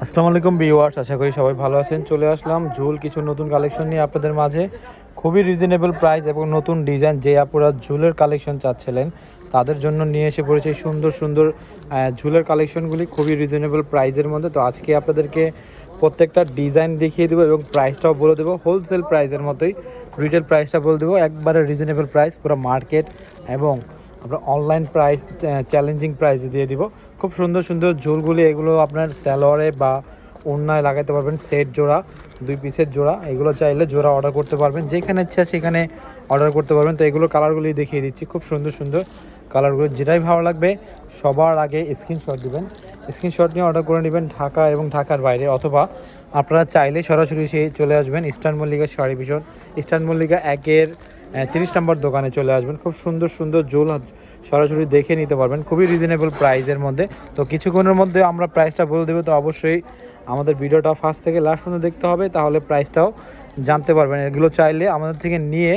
আসসালামু আলাইকুম ভিউয়ার্স, আশা করি সবাই ভালো আছেন। চলে আসলাম ঝুল কিছু নতুন কালেকশন নিয়ে আপনাদের মাঝে। খুবই রিজনেবল প্রাইস এবং নতুন ডিজাইন যে আপনারা ঝুলের কালেকশন চাচ্ছিলেন তাদের জন্য নিয়ে এসে পড়েছে সুন্দর সুন্দর ঝুলের কালেকশনগুলি খুবই রিজনেবল প্রাইসের মধ্যে। তো আজকে আপনাদেরকে প্রত্যেকটা ডিজাইন দেখিয়ে দেবো এবং প্রাইসটাও বলে দেবো হোলসেল প্রাইসের মতোই। রিটেল প্রাইসটা বলে দেবো একবারে রিজনেবল প্রাইস, পুরো মার্কেট এবং আমরা অনলাইন প্রাইস চ্যালেঞ্জিং প্রাইসে দিয়ে দিব। খুব সুন্দর সুন্দর ঝুলগুলি, এগুলো আপনার সালোয়ারে বা ওড়নায় লাগাতে পারবেন। সেট জোড়া, 2 পিসের জোড়া, এগুলো চাইলে জোড়া অর্ডার করতে পারবেন, যেখানে ইচ্ছা সেখানে অর্ডার করতে পারবেন। তো এগুলো কালারগুলি দেখিয়ে দিচ্ছি, খুব সুন্দর সুন্দর কালারগুলো। যেটাই ভালো লাগবে সবার আগে স্ক্রিনশট দিবেন, স্ক্রিনশট নিয়ে অর্ডার করে নেবেন ঢাকা এবং ঢাকার বাইরে, অথবা আপনারা চাইলে সরাসরি সেই চলে আসবেন ইস্টার্ন মল্লিকা শাড়ি ভীষণ, ইস্টার্ন মল্লিকা 1-এর 30 নম্বর দোকানে চলে আসবেন। খুব সুন্দর সুন্দর ঝুল সরাসরি দেখে নিতে পারবেন খুবই রিজনেবল প্রাইসের মধ্যে। তো কিছুক্ষণের মধ্যে আমরা প্রাইসটা বলে দেবো, তো অবশ্যই আমাদের ভিডিওটা ফার্স্ট থেকে লাস্ট পর্যন্ত দেখতে হবে, তাহলে প্রাইসটাও জানতে পারবেন। এগুলো চাইলে আমাদের থেকে নিয়ে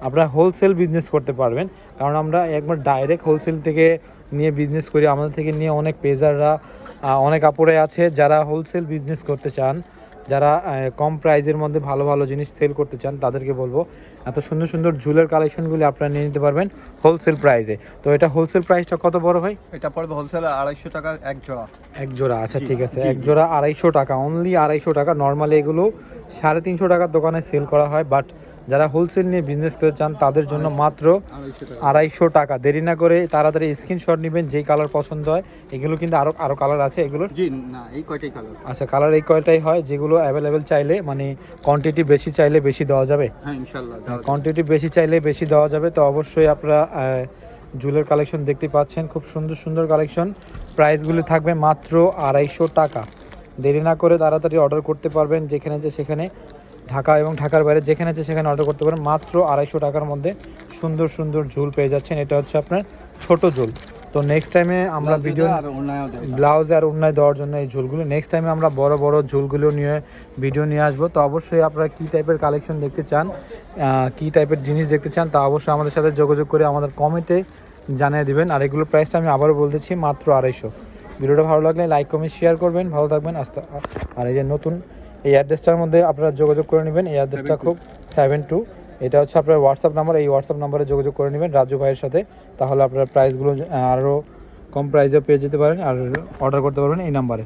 আপনারা হোলসেল বিজনেস করতে পারবেন, কারণ আমরা একবার ডাইরেক্ট হোলসেল থেকে নিয়ে বিজনেস করি। আমাদের থেকে নিয়ে অনেক পেজাররা, অনেক আপুরে আছে যারা হোলসেল বিজনেস করতে চান, যারা কম প্রাইজের মধ্যে ভালো ভালো জিনিস সেল করতে চান, তাদেরকে বলবো এত সুন্দর সুন্দর ঝুলের কালেকশনগুলি আপনারা নিয়ে নিতে পারবেন হোলসেল প্রাইসে। তো এটা হোলসেল প্রাইসটা কত বড় ভাই? এটা পড়বে হোলসেল 250 টাকা এক জোড়া। এক জোড়া, আচ্ছা ঠিক আছে, এক জোড়া 250 টাকা, অনলি 250 টাকা। নর্মালি এগুলো 350 টাকার দোকানে সেল করা হয়, বাট যারা হোলসেল নিয়ে বিজনেস করতে চান তাদের জন্য মাত্র 250 টাকা। দেরি না করে তাড়াতাড়ি স্ক্রিনশট নেবেন, যেই কালার পছন্দ হয়। এগুলো কিন্তু আরও কালার আছে এগুলোর। জি না, এই কয়টাই কালার। আচ্ছা, কালার এই কয়টাই হয়, যেগুলো অ্যাভেলেবেল চাইলে মানে কোয়ান্টিটি বেশি চাইলে বেশি দেওয়া যাবে। হ্যাঁ ইনশাআল্লাহ, কোয়ান্টিটি বেশি চাইলে বেশি দেওয়া যাবে। তো অবশ্যই আপনারা জুয়েলার কালেকশন দেখতে পাচ্ছেন, খুব সুন্দর সুন্দর কালেকশন। প্রাইসগুলি থাকবে মাত্র 250 টাকা। দেরি না করে তাড়াতাড়ি অর্ডার করতে পারবেন, যেখানে যে সেখানে, ঢাকা এবং ঢাকার বাইরে যেখানে আছে সেখানে অর্ডার করতে পারেন। মাত্র 250 টাকার মধ্যে সুন্দর সুন্দর ঝুল পেয়ে যাচ্ছেন। এটা হচ্ছে আপনার ছোট ঝুল। তো নেক্সট টাইমে আমরা ভিডিও ব্লাউজ আর ওড়নায় দেওয়ার জন্য এই ঝুলগুলো, নেক্সট টাইমে আমরা বড় বড় ঝুলগুলো নিয়ে ভিডিও নিয়ে আসবো। তো অবশ্যই আপনারা কী টাইপের কালেকশন দেখতে চান, কী টাইপের জিনিস দেখতে চান, তা অবশ্যই আমাদের সাথে যোগাযোগ করে আমাদের কমেন্টে জানিয়ে দিবেন। আর এগুলোর প্রাইসটা আমি আবারও বলতেছি, মাত্র 250। ভিডিওটা ভালো লাগলে লাইক কমেন্ট শেয়ার করবেন, ভালো থাকবেন। আর এই যে নতুন এই অ্যাড্রেসটার মধ্যে আপনারা যোগাযোগ করে নেবেন। এই অ্যাড্রেসটা খুব 72, এটা হচ্ছে আপনার হোয়াটসঅ্যাপ নাম্বার। এই হোয়াটসঅ্যাপ নাম্বারে যোগাযোগ করে নেবেন রাজু ভাইয়ের সাথে, তাহলে আপনার প্রাইসগুলো আরও কম প্রাইসে পেয়ে যেতে পারেন আর অর্ডার করতে পারবেন এই নাম্বারে।